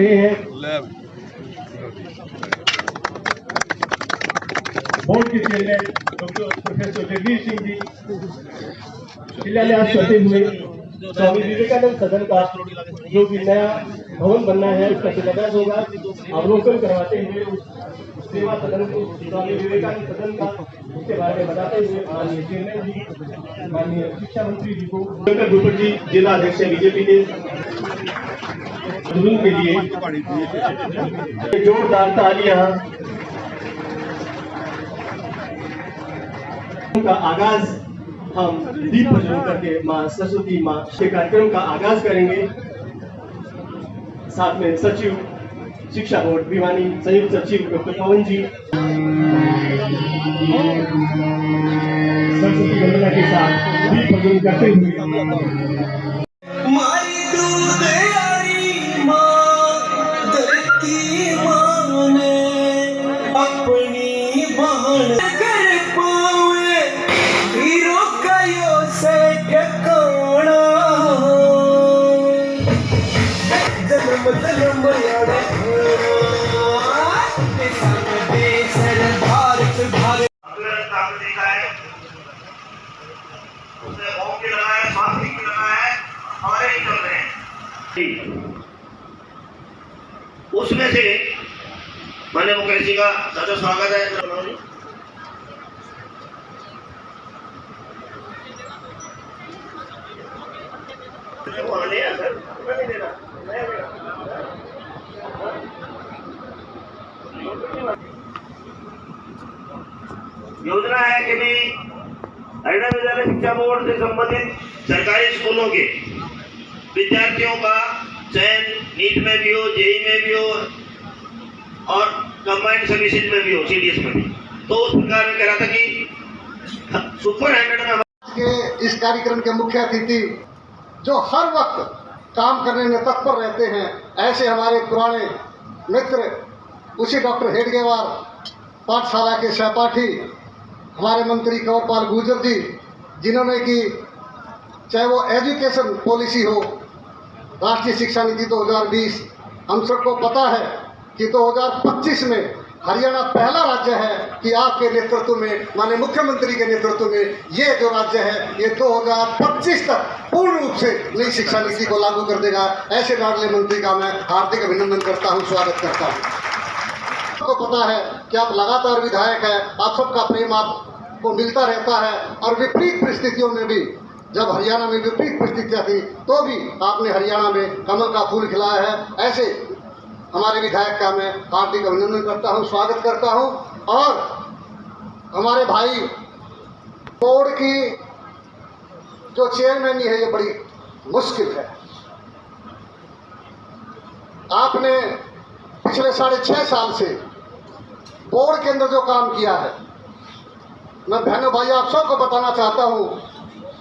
रहे हैं बोर्ड के chairman doctor professor Jagdish Singh ji शिलान्यास करते हुए स्वामी विवेकानंद सदन का जो भी नया भवन बनना है उसका शिलान्यास होगा। अवलोकन करवाते हुए उस सेवा सदन को स्वामी विवेकानंद सदन का उसके बारे में बताते हुए माननीय चेयरमैन जी माननीय शिक्षा मंत्री जी को शंकर भूपत जी जिला अध्यक्ष बीजेपी के के लिए जोरदार तालियां का आगाज हम दीप प्रज्वलन करके मां सरस्वती मां के कार्यक्रम का आगाज करेंगे। साथ में सचिव शिक्षा बोर्ड भिवानी संयुक्त सचिव डॉक्टर पवन जी सरस्वती वंदना के साथ दीप प्रज्वलन करते हुए उसमें से माननीय मुखर्जी का सदा स्वागत है। योजना है कि भी हरियाणा विद्यालय शिक्षा बोर्ड से संबंधित सरकारी स्कूलों के विद्यार्थियों का चयन नीट में भी हो, जेई में भी हो और कंबाइंड सर्विसेज में भी हो, सीडीएस में भी, तो उस प्रकार में कह रहा था कि सुपर हैंडेड में के इस कार्यक्रम के मुख्य अतिथि जो हर वक्त काम करने में तत्पर रहते हैं, ऐसे हमारे पुराने मित्र उसी डॉक्टर हेडगेवार पाठशाला के सहपाठी हमारे मंत्री कंवरपाल गुर्जर जी, जिन्होंने कि चाहे वो एजुकेशन पॉलिसी हो, राष्ट्रीय शिक्षा नीति 2020, हम सबको पता है कि 2025 में हरियाणा पहला राज्य है कि आपके नेतृत्व में, माननीय मुख्यमंत्री के नेतृत्व में ये जो राज्य है ये 2025 तक पूर्ण रूप से नई शिक्षा नीति को लागू कर देगा। ऐसे लाडले मंत्री का मैं हार्दिक अभिनंदन करता हूँ, स्वागत करता हूँ। आपको पता है कि आप लगातार विधायक हैं, आप सबका प्रेम आपको मिलता रहता है और विपरीत परिस्थितियों में भी, जब हरियाणा में विपरीत परिस्थितियाँ थी तो भी आपने हरियाणा में कमल का फूल खिलाया है। ऐसे हमारे विधायक का मैं हार्दिक अभिनंदन करता हूं, स्वागत करता हूं। और हमारे भाई बोर्ड की जो चेयरमैन है ये बड़ी मुश्किल है। आपने पिछले 6.5 साल से बोर्ड के अंदर जो काम किया है, मैं बहनों भाई आप सबको बताना चाहता हूं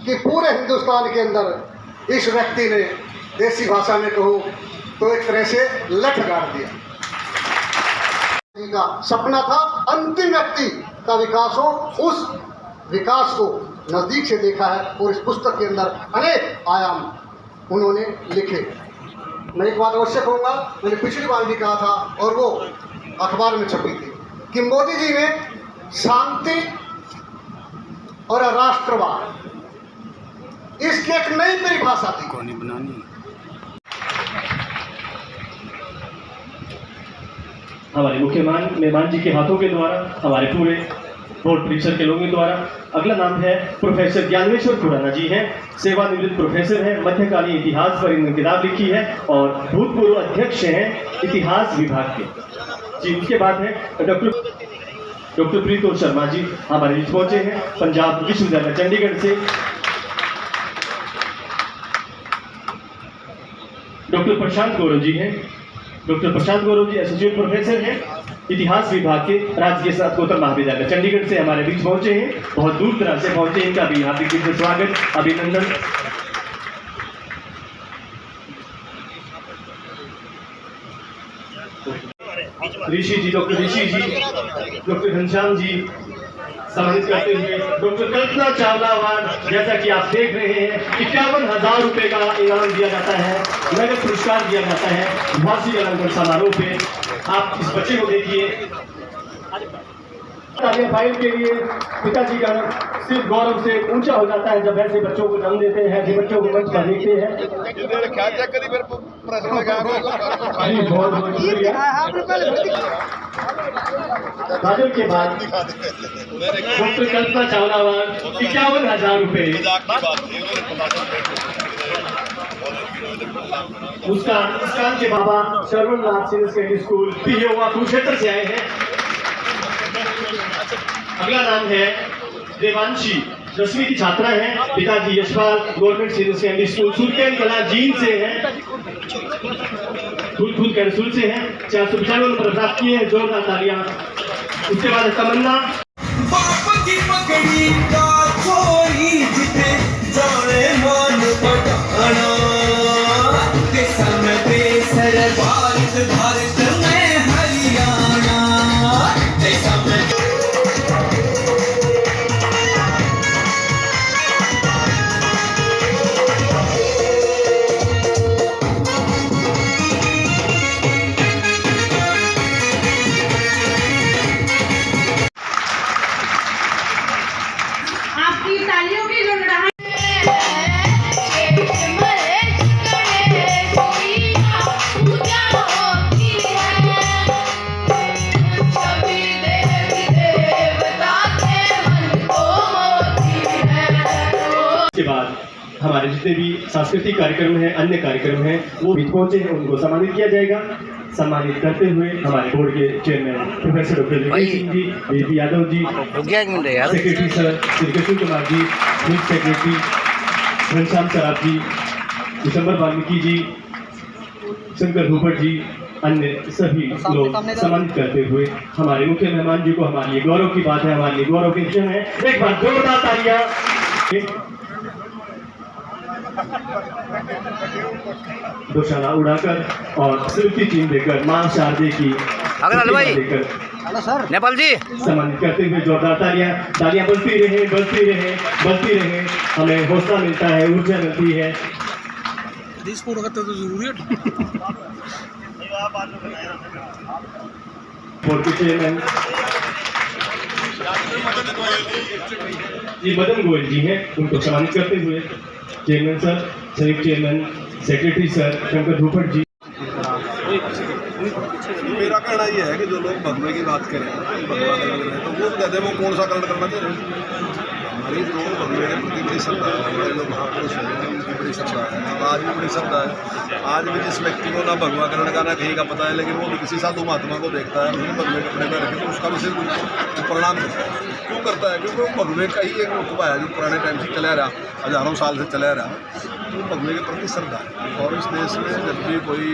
कि पूरे हिंदुस्तान के अंदर इस व्यक्ति ने, देसी भाषा में कहूँ तो एक तरह से लठ गाड़ दिया। का सपना था अंतिम व्यक्ति का विकास हो, उस विकास को नजदीक से देखा है और इस पुस्तक के अंदर अनेक आयाम उन्होंने लिखे। मैं एक बात अवश्य कहूँगा, मैंने पिछली बार भी कहा था और वो अखबार में छपी थी कि मोदी जी ने शांति और राष्ट्रवाद इसकी एक नई परिभाषा थी। हमारे मुख्य मेहमान जी के हाथों के द्वारा, हमारे पूरे बोर्ड परिसर के लोगों के द्वारा अगला नाम है प्रोफेसर ज्ञानेश्वर खुराना जी हैं। सेवानिवृत्त प्रोफेसर हैं, मध्यकालीन इतिहास पर इन्होंने किताब लिखी है और भूतपूर्व अध्यक्ष हैं इतिहास विभाग के जी। उसके बाद है डॉक्टर प्रीतोष शर्मा जी हमारे बीच पहुंचे हैं पंजाब विश्वविद्यालय चंडीगढ़ से। डॉक्टर प्रशांत गौरव जी हैं। डॉक्टर प्रशांत गौरव जी एसोसिएट प्रोफेसर हैं इतिहास विभाग के राजकीय स्नातकोत्तर महाविद्यालय चंडीगढ़ से हमारे बीच पहुंचे हैं, बहुत दूर दराज से पहुंचे, इनका भी हार्दिक स्वागत अभिनंदन। ऋषि जी, डॉक्टर ऋषि जी, डॉक्टर घनश्याम जी, सम्मानित करते हुए डॉक्टर कल्पना चावला अवार्ड, जैसा कि आप देख रहे हैं 51,000 रुपए का इनाम दिया जाता है, नगद पुरस्कार दिया जाता है वार्षिक अलंकरण समारोह पे। आप इस बच्चे को देखिए। तालियां फाइल के लिए पिताजी का सिर्फ गौरव से ऊंचा हो जाता है जब ऐसे बच्चों को जन्म देते हैं, ऐसे बच्चों को मंच पर देखते हैं। बहुत बहुत शुक्रिया। काजल के बाद डॉक्टर कल्पना चावला अवार्ड 51,000 रुपए। मुस्कान के Baba Sharvan Nath senior secondary school Pehowa Kurukshetra से आए हैं। अगला नाम है देवांशी, 10वीं की छात्रा है, पिताजी Yashpal government senior secondary school Sultan Kala Jind से हैं, फूल कैंसूल से हैं। 495 नंबर प्राप्त किए हैं, जोरदार तालियां। उसके बाद तमन्ना बाप की पकड़ी का छोरी जिते जाने मान पटाना किसान बेसर भारत में हरियाणा जैसा मैं आपकी तालियों की गुनगुनाहट के बाद हमारे जितने भी सांस्कृतिक कार्यक्रम हैं, अन्य कार्यक्रम हैं, वो भी पहुंचे हैं, उनको सम्मानित किया जाएगा। सम्मानित करते हुए हमारे बोर्ड के chairman professor doctor Jagdish Singh ji, BP Yadav ji, secretary sir Shri Krishna Kumar ji, मीट सेक्रेटरी घनश्याम सराफ जी, दिसंबर वाल्मीकि जी, शंकर भूपट जी, अन्य सभी लोग सम्मानित करते हुए हमारे मुख्य मेहमान जी को, हमारे लिए गौरव की बात है, हमारे लिए गौरव की क्षण है। एक बार जोरदार तालियां। दोशाला उड़ाकर और सिर्फ की टीम देकर मां शारदे की देकर नेपाल जी सम्मानित करते हुए जोरदार तालियां बजती रहे, बजती रहे, बजती रहे। हमें हौसला मिलता है, ऊर्जा मिलती है। बोर्ड के चेयरमैन जी मदन गोयल जी हैं, उनको सम्मानित करते हुए चेयरमैन सर, संयुक्त chairman, secretary sir Shankar Bhupat जी। मेरा कहना यह है कि जो लोग भगवे की बात करें, भगवा का लग रहे हैं, तो वो कहते हैं वो कौन सा कलर करना चाहिए। हमारी लोग भगवे के प्रति बड़ी श्रद्धा है, हमारे लोग महापुरुष हैं, उनकी बड़ी श्रद्धा है, आज भी बड़ी श्रद्धा है। आज भी जिस व्यक्ति को ना भगवा कलर का ना कहीं का पता है, लेकिन वो भी किसी साधु महात्मा को देखता है, उसने भगवे कपड़े में रखे तो उसका भी सिर्फ प्रणाम करता है। क्यों करता है? क्योंकि वो भगवे का ही एक रुतबा है जो पुराने टाइम से चला रहा, हजारों साल से चला रहा, तो भगवे के प्रति श्रद्धा है। और इस देश में जब भी कोई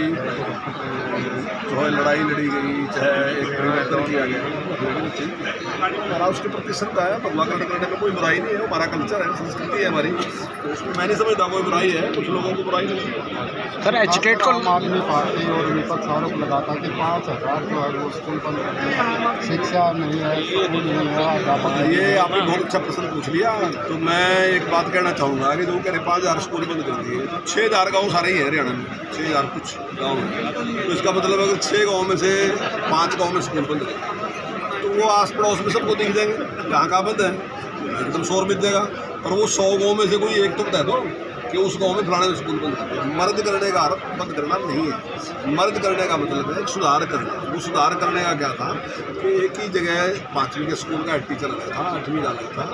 चाहे लड़ाई लड़ी गई, चाहे एक परिवर्तन किया गया, हमारा उसके प्रति श्रद्धा है। भगवा कलर करने में कोई बुराई नहीं है, हमारा कल्चर है, संस्कृति है हमारी, तो उसमें मैं नहीं समझता कोई बुराई है। कुछ लोगों को बुराई नहीं है। सर एजुकेट को आम आदमी पार्टी और विपक्ष आरोप लगाता कि 5,000 जो है वो स्कूल बंद कर दिए, शिक्षा नहीं है, स्कूल नहीं है, अध्यापक नहीं है। ये आपने बहुत अच्छा प्रश्न पूछ लिया। तो मैं एक बात कहना चाहूँगा कि जो कह रहे 5,000 स्कूल बंद कर दिए, तो 6,000 गाँव सारे ही है हरियाणा में, 6,000 कुछ गाँव हैं। तो इसका मतलब अगर 6 गाँव में से 5 गाँव में स्कूल बंद है, तो वो आस पड़ोस में सबको दिख जाएंगे कहाँ कहाँ बंद है, एकदम शोर मिल जाएगा। पर वो 100 गाँव में से कोई एक तो बता दो कि उस गांव में फलाने स्कूल बंद कर। मर्द करने का आरोप बंद करना नहीं है। मर्द करने का मतलब है सुधार करना। वो सुधार करने का क्या था कि एक ही जगह 5वीं के स्कूल का हेड टीचर अलग था, 8वीं का अलग था,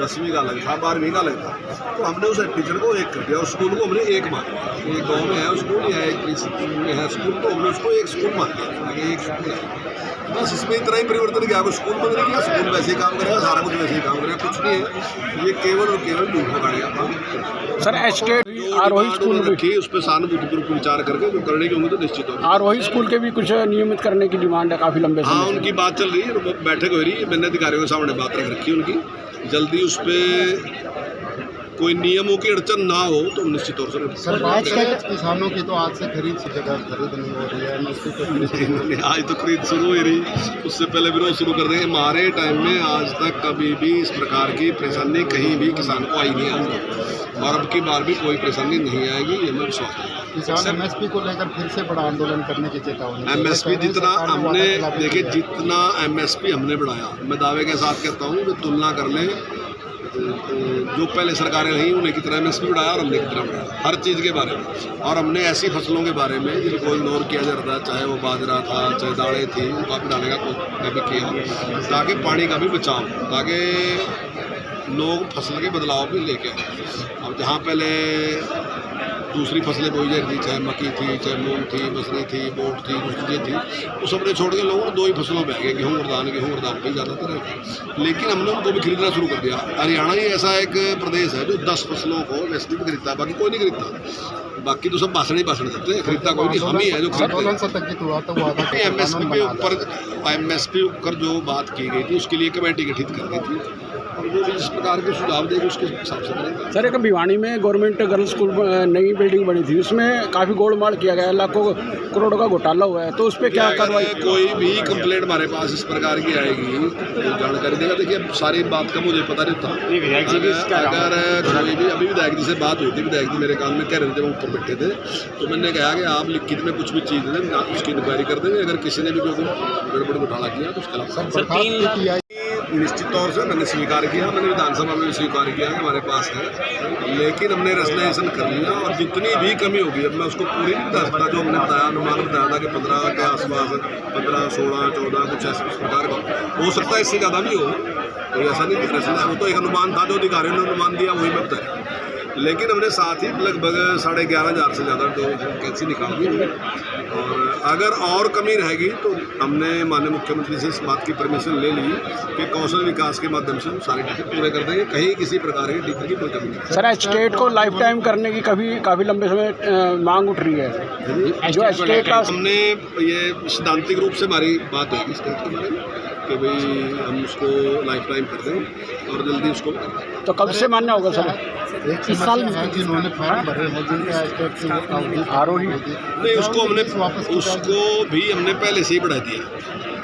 10वीं का अलग था, 12वीं का अलग था। तो हमने उस हेड टीचर को एक कर दिया और स्कूल को हमने एक मान दिया। एक गाँव में है स्कूल या एक में है स्कूल, तो हमने उसको एक स्कूल मान दिया, एक स्कूल है। बस इसमें इतना ही परिवर्तन किया। कोई स्कूल बंद नहीं किया, स्कूल वैसे ही काम करेगा, सारा कुछ वैसे ही काम करेगा, कुछ नहीं है। ये केवल और केवल झूठ लगाने का सर एजुकेट आरोही स्कूल रखिए, उस पर सहानुभूतिपूर्वक विचार करके जो करने की होंगे तो निश्चित होगा। आरोही स्कूल के भी कुछ नियमित करने की डिमांड है काफ़ी लंबे समय हाँ, से। उनकी बात चल रही है, बैठक हो रही है, मैंने अधिकारियों के सामने बात रख रखी है उनकी। जल्दी उस पर कोई नियमों की अड़चन ना हो तो निश्चित तौर से सर बात करें किसानों की तो आज से खरीद की जगह खरीद नहीं हो रही है नहीं, आज तो खरीद शुरू हो रही, उससे पहले विरोध शुरू कर देंगे। हमारे टाइम में आज तक कभी भी इस प्रकार की परेशानी कहीं भी किसान को आई नहीं आज तक, और अब की बार भी कोई परेशानी नहीं आएगी, ये मैं विश्वास करता हूँ। किसान एमएसपी को लेकर फिर से बड़ा आंदोलन करने की चेतावनी। एमएसपी जितना हमने देखिए, जितना एमएसपी हमने बढ़ाया, मैं दावे के साथ कहता हूँ कि तुलना कर लें जो पहले सरकारें रहीं उन्हें कितना एमएसपी बढ़ाया और हमने कितना बढ़ाया हर चीज़ के बारे में। और हमने ऐसी फसलों के बारे में जिनको इग्नोर किया जा रहा था, चाहे वो बाजरा था, चाहे दालें थी, उनका भी डालने का भी किया, ताकि पानी का भी बचाव, ताकि लोग फसल के बदलाव भी लेके आए। अब जहाँ पहले दूसरी फसलें बोई जाती थी, चाहे मक्की थी, चाहे मूंग थी, मसरी थी, बोट थी, कुछ चीज़ें थी, वो सबने छोड़ के लोगों ने 2 ही फसलों में आ गए, गेहूँ और दाल पे ज़्यादातर है। लेकिन हमने उनको भी खरीदना शुरू कर दिया। हरियाणा ही ऐसा एक प्रदेश है जो 10 फसलों को वैसे भी खरीदता है, बाकी कोई नहीं खरीदता। बाकी तो सब भाषण ही भाषण देते हैं, खरीदता कोई नहीं, हम ही है जो खरीदते हैं। एमएसपी पर जो बात की गई थी उसके लिए कमेटी गठित कर दी थी, और वो भी जिस प्रकार के सुझाव देंगे उसके हिसाब से करेंगे। सर, एक भिवानी में गवर्नमेंट गर्ल्स स्कूल नई बिल्डिंग बनी थी, उसमें काफ़ी गोलमाल किया गया, लाखों करोड़ों का घोटाला हुआ है, तो उस पर क्या कार्रवाई? कोई भी कंप्लेंट हमारे पास इस प्रकार की आएगी तो जानकारी देगा। देखिए, अब सारी बात का मुझे पता नहीं था। अगर कोई भी अभी विधायक जी से बात हुई थी, विधायक जी मेरे कान में कह रहे थे, वो ऊपर बैठे थे, तो मैंने कहा कि आप लिखित में कुछ भी चीज़ दें, उसकी इंक्वायरी कर देंगे। अगर किसी ने भी कोई गड़बड़ घोटाला किया तो उसके खिलाफ निश्चित तौर से मैंने स्वीकार किया, मैंने विधानसभा में भी स्वीकार किया कि हमारे पास है, लेकिन हमने रेजोल्यूशन कर लिया। और जितनी भी कमी होगी, अब मैं उसको पूरी नहीं बता सकता, जो हमने बताया, अनुमान बताया था कि 15 के आसपास, 15, 16, 14 कुछ ऐसे प्रकार का हो सकता है, इससे ज़्यादा भी हो, कोई ऐसा नहीं। वो तो एक अनुमान था, जो अधिकारियों ने अनुमान दिया वही मैं बताया। लेकिन हमने साथ ही लगभग 11,500 से ज़्यादा तो वैकेंसी निकाल दी। और अगर और कमी रहेगी तो हमने माननीय मुख्यमंत्री से इस बात की परमिशन ले ली कि कौशल विकास के माध्यम से हम सारे टीचर पूरे कर देंगे, कहीं किसी प्रकार के टीचर की कोई कमी नहीं। सर, स्टेट को लाइफ टाइम करने की काफ़ी लंबे समय मांग उठ रही है, जो स्टेट का हमने ये सैद्धांतिक रूप से हमारी बात होगी स्टेट के बारे में कि भाई हम उसको लाइफ टाइम कर दें और जल्दी उसको। तो कब से मान्य होगा सर? इस साल जिन्होंने फॉर्म भरे हैं जिनका आरोही नहीं, उसको भी हमने पहले से ही बढ़ा दिया।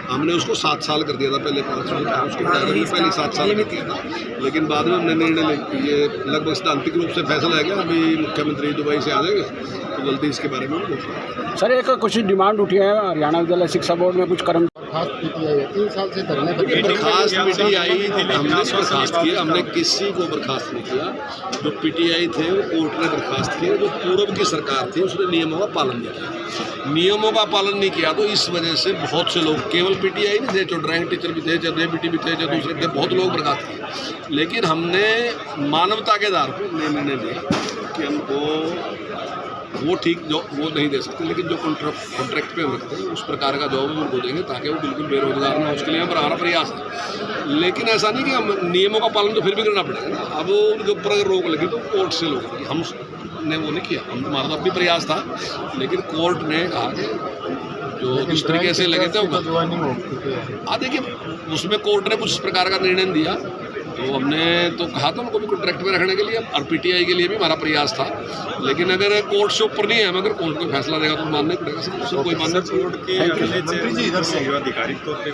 हमने उसको 7 साल कर दिया था, पहले 5 साल, उसको पहले 7 साल कर दिया था, लेकिन बाद में हमने निर्णय ले, ये लगभग सैद्धांतिक रूप से फैसला है गया। अभी मुख्यमंत्री दुबई से आ जाएंगे तो जल्दी इसके बारे में सर, एक कुछ डिमांड उठी है हरियाणा विद्यालय शिक्षा बोर्ड में, कुछ कर्म खास पीटीआई है, 3 साल से धरने पर बर्खास्त पीटीआई हमने बर्खास्त किया, हमने किसी को बर्खास्त नहीं किया। जो पीटीआई थे वो कोर्ट ने बर्खास्त किए, जो पूर्व की सरकार थी उसने नियमों का पालन नहीं किया। नियमों का पालन नहीं किया तो इस वजह से बहुत से लोग, केवल पीटीआई नहीं थे, जो ड्राइंग टीचर भी थे, जो जेबीटी भी थे, जो दूसरे थे, बहुत लोग बर्खास्त किए। लेकिन हमने मानवता के आधार पर निर्णय लिया कि हमको वो ठीक जो वो नहीं दे सकते, लेकिन जो कॉन्ट्रैक्ट पे हम रखते हैं उस प्रकार का जॉब हम उनको देंगे ताकि वो बिल्कुल बेरोजगार ना, उसके लिए हमारा प्रयास है। लेकिन ऐसा नहीं कि हम नियमों का पालन तो फिर भी करना पड़ेगा ना। अब उनके ऊपर अगर रोक लगी तो कोर्ट से रोक लगी, हमने वो नहीं किया, हमारा तो भी प्रयास था, लेकिन कोर्ट ने कहा कि जो जिस तरीके से लगे थे वो देखिए, उसमें कोर्ट ने कुछ इस प्रकार का निर्णय दिया, तो हमने तो कहा था उनको भी कॉन्ट्रैक्ट में रखने के लिए, और पीटीआई के लिए भी हमारा प्रयास था। लेकिन अगर कोर्ट से ऊपर नहीं है, अगर कोर्ट कोई फैसला देगा तो मानना ही पड़ेगा, कोई मानना। कोर्ट के अधिकारी तौर पे